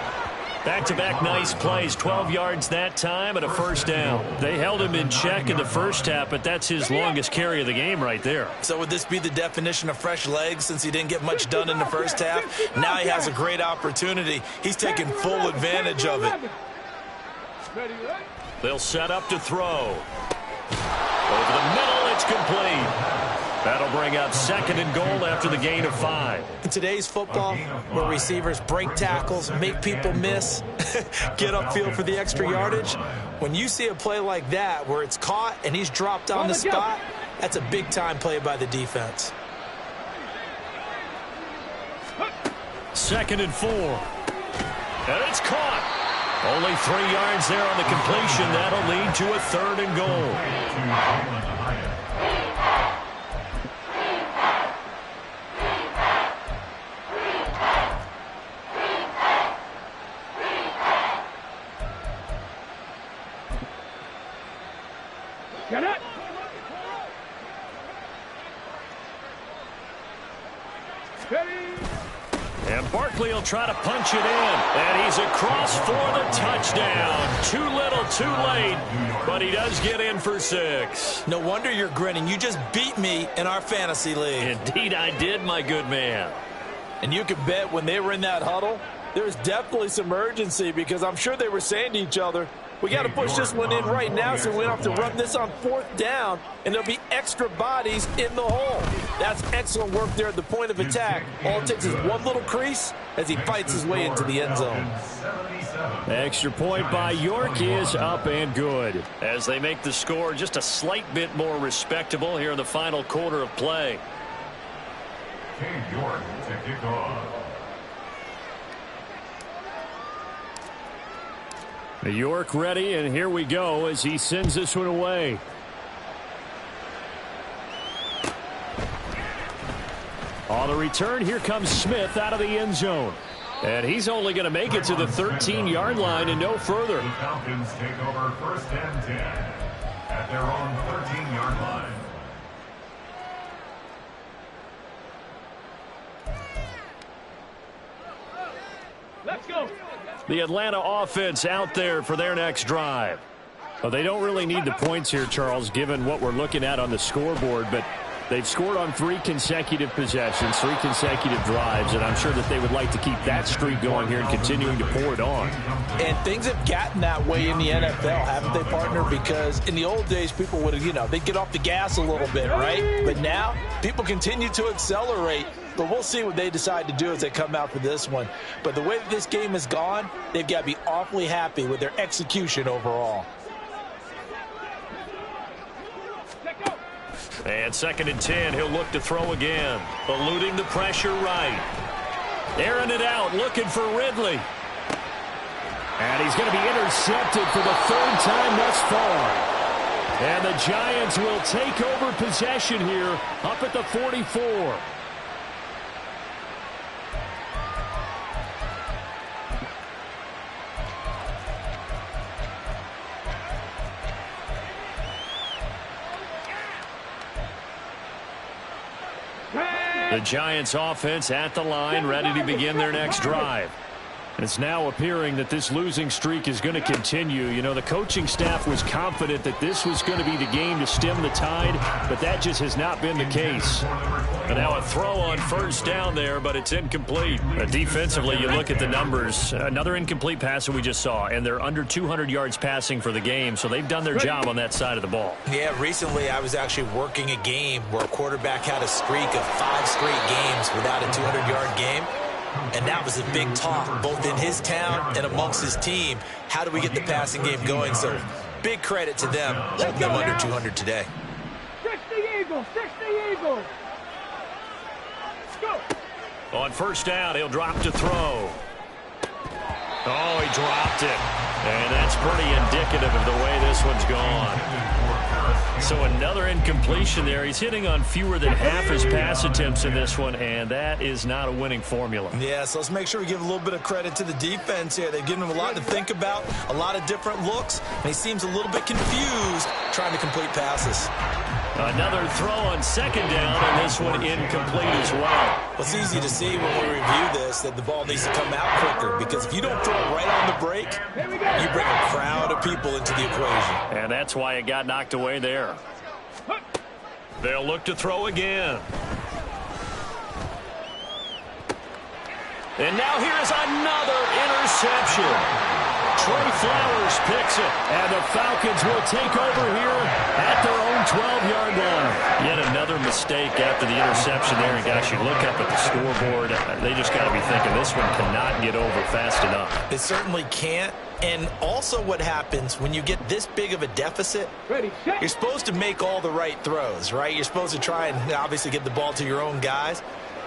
Back-to-back nice plays, 12 yards that time and a first down. They held him in check in the first half, but that's his longest carry of the game right there. So would this be the definition of fresh legs since he didn't get much done in the first half? Now he has a great opportunity. He's taking full advantage of it. They'll set up to throw. Over the middle, it's complete. That'll bring up 2nd and goal after the gain of 5. In today's football, where receivers break tackles, make people miss, get upfield for the extra yardage, when you see a play like that where it's caught and he's dropped on the spot, that's a big-time play by the defense. 2nd and 4. And it's caught. Only 3 yards there on the completion. That'll lead to a 3rd and goal. Get it! Ready! And Barkley will try to punch it in. And he's across for the touchdown. Too little, too late. But he does get in for 6. No wonder you're grinning. You just beat me in our fantasy league. Indeed I did, my good man. And you can bet when they were in that huddle, there was definitely some urgency because I'm sure they were saying to each other, we got to push this one in right now so we don't have to run this on 4th down, and there'll be extra bodies in the hole. That's excellent work there at the point of attack. All it takes is one little crease as he fights his way into the end zone. Extra point by York is up and good. As they make the score just a slight bit more respectable here in the final quarter of play. York to kick off. York ready, and here we go as he sends this one away. On the return, here comes Smith out of the end zone. And he's only going to make it to the 13-yard line and no further. The Falcons take over 1st and 10 at their own 13-yard line. Let's go! The Atlanta offense out there for their next drive. Well, they don't really need the points here, Charles, given what we're looking at on the scoreboard, but they've scored on 3 consecutive possessions, 3 consecutive drives, and I'm sure that they would like to keep that streak going here and continuing to pour it on. And things have gotten that way in the NFL, haven't they, partner? Because in the old days, people would have, they'd get off the gas a little bit, right? But now, people continue to accelerate. But we'll see what they decide to do as they come out for this one. But the way that this game has gone, they've got to be awfully happy with their execution overall. And 2nd and 10, he'll look to throw again. Eluding the pressure right. Airing it out, looking for Ridley. And he's going to be intercepted for the 3rd time thus far. And the Giants will take over possession here up at the 44. The Giants offense at the line, ready to begin their next drive. It's now appearing that this losing streak is going to continue. You know, the coaching staff was confident that this was going to be the game to stem the tide, but that just has not been the case. And now a throw on 1st down there, but it's incomplete. Defensively, you look at the numbers. Another incomplete pass that we just saw, and they're under 200 yards passing for the game, so they've done their job on that side of the ball. Yeah, recently I was actually working a game where a quarterback had a streak of 5 straight games without a 200-yard game. And that was a big talk, both in his town and amongst his team. How do we get the passing game going? So big credit to them, holding them under 200 today. 60 Eagles! 60 Eagles! Go! On 1st down, he'll drop to throw. Oh, he dropped it. And that's pretty indicative of the way this one's gone. So another incompletion there. He's hitting on fewer than half his pass attempts in this one, and that is not a winning formula. Yeah, so let's make sure we give a little bit of credit to the defense here. They've given him a lot to think about, a lot of different looks, and he seems a little bit confused trying to complete passes. Another throw on second down, and this one incomplete as well. Well, it's easy to see when we review this that the ball needs to come out quicker, because if you don't throw it right on the break, you bring a crowd of people into the equation. And that's why it got knocked away there. They'll look to throw again. And now here's another interception. Trey Flowers picks it. And the Falcons will take over here at their own 12-yard line. Yet another mistake after the interception there. And gosh, you look up at the scoreboard, they just got to be thinking this one cannot get over fast enough. It certainly can't. And also what happens when you get this big of a deficit, you're supposed to make all the right throws, right? You're supposed to try and obviously get the ball to your own guys.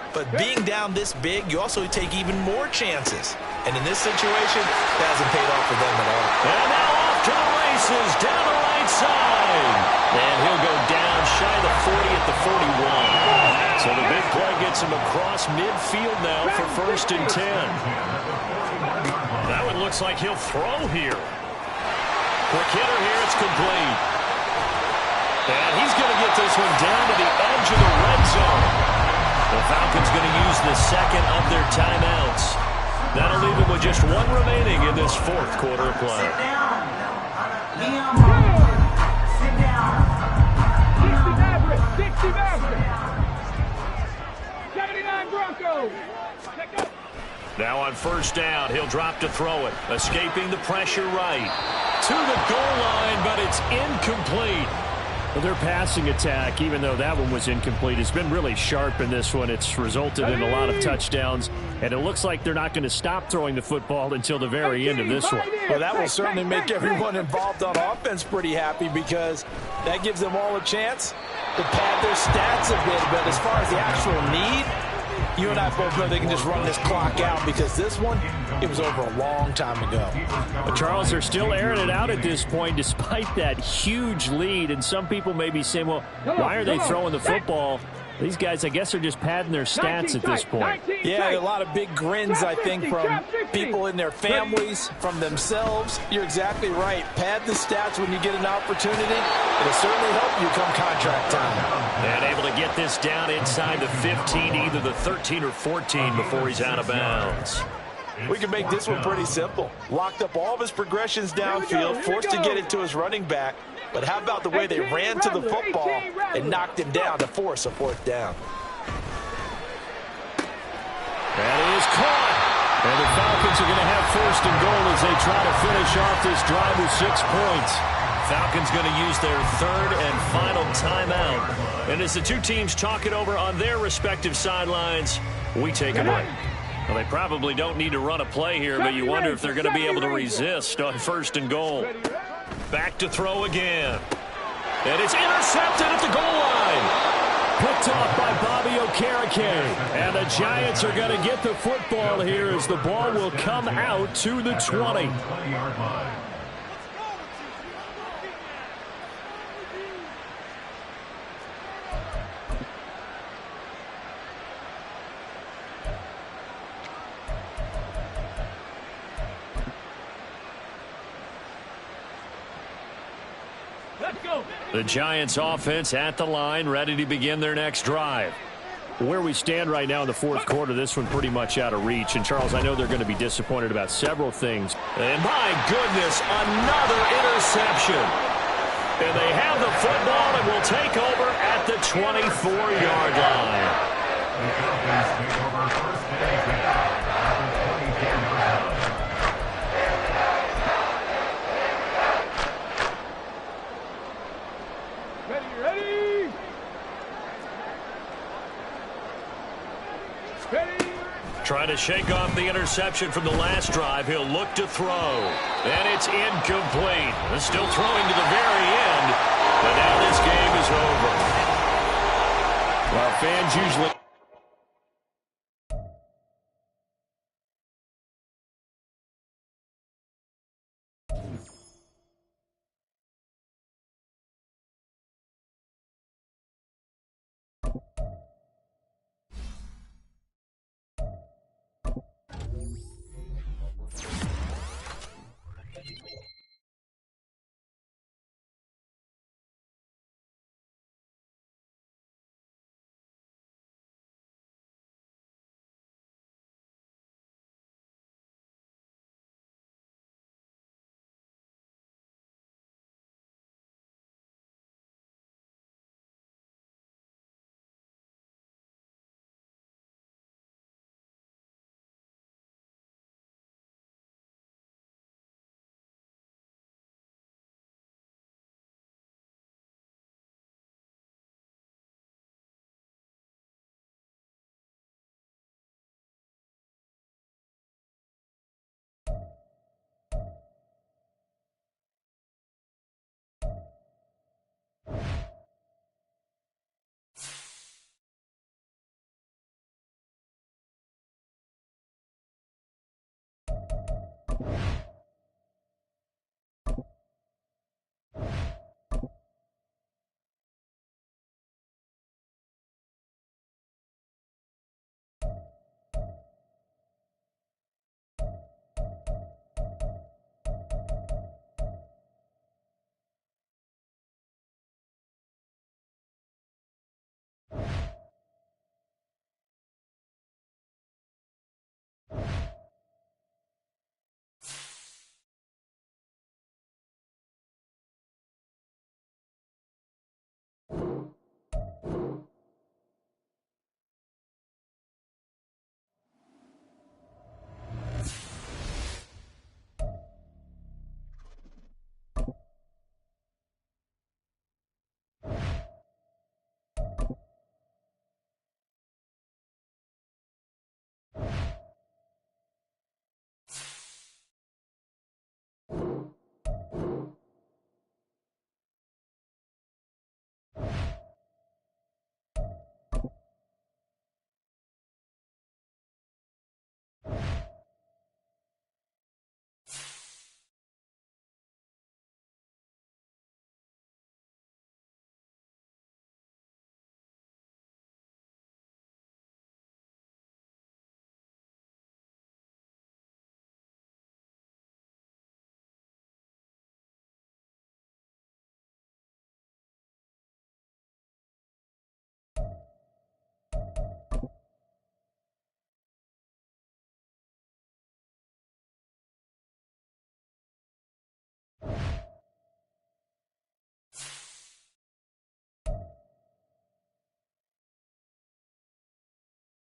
But being down this big, you also take even more chances. And in this situation, that hasn't paid off for them at all. And now off to the races, down the right side. And he'll go down shy of the 40 at the 41. So the big play gets him across midfield now for 1st and 10. That one looks like he'll throw here. Quick hitter here, it's complete. And he's going to get this one down to the edge of the red zone. The Falcons going to use the second of their timeouts. That'll leave them with just one remaining in this 4th quarter of play. Sit down. 60 Mavericks. 60 Mavericks. 79 Broncos. Check up. Now on 1st down, he'll drop to throw it. Escaping the pressure right. To the goal line, but it's incomplete. Well, their passing attack, even though that one was incomplete, has been really sharp in this one. It's resulted in a lot of touchdowns, and it looks like they're not going to stop throwing the football until the very end of this one. Well, that will certainly make everyone involved on offense pretty happy, because that gives them all a chance to pad their stats a bit. But as far as the actual need, you and I both know they can just run this clock out, because this one, it was over a long time ago. But Charles, they're still airing it out at this point despite that huge lead. And some people may be saying, well, why are they throwing the football? These guys, I guess, are just padding their stats at this point. Yeah, a lot of big grins, I think, from people in their families, from themselves. You're exactly right. Pad the stats when you get an opportunity. It'll certainly help you come contract time. And able to get this down inside the 15, either the 13 or 14 before he's out of bounds. We can make this one pretty simple. Locked up all of his progressions downfield, forced to get it to his running back. But how about the way they ran to the football and knocked him down to force a 4th down? That is caught. And the Falcons are going to have 1st and goal as they try to finish off this drive with 6 points. Falcons going to use their 3rd and final timeout. And as the two teams talk it over on their respective sidelines, we take a break. Well, they probably don't need to run a play here, but you wonder if they're going to be able to resist on 1st and goal. Back to throw again. And it's intercepted at the goal line. Picked off by Bobby Okereke. And the Giants are going to get the football here as the ball will come out to the 20. The Giants offense at the line, ready to begin their next drive. Where we stand right now in the 4th quarter, this one pretty much out of reach. And, Charles, I know they're going to be disappointed about several things. And, my goodness, another interception. And they have the football and will take over at the 24-yard line. The Falcons take over 1st and 10 at the 24-yard line. Trying to shake off the interception from the last drive. He'll look to throw. And it's incomplete. They're still throwing to the very end. But now this game is over. Well, fans usually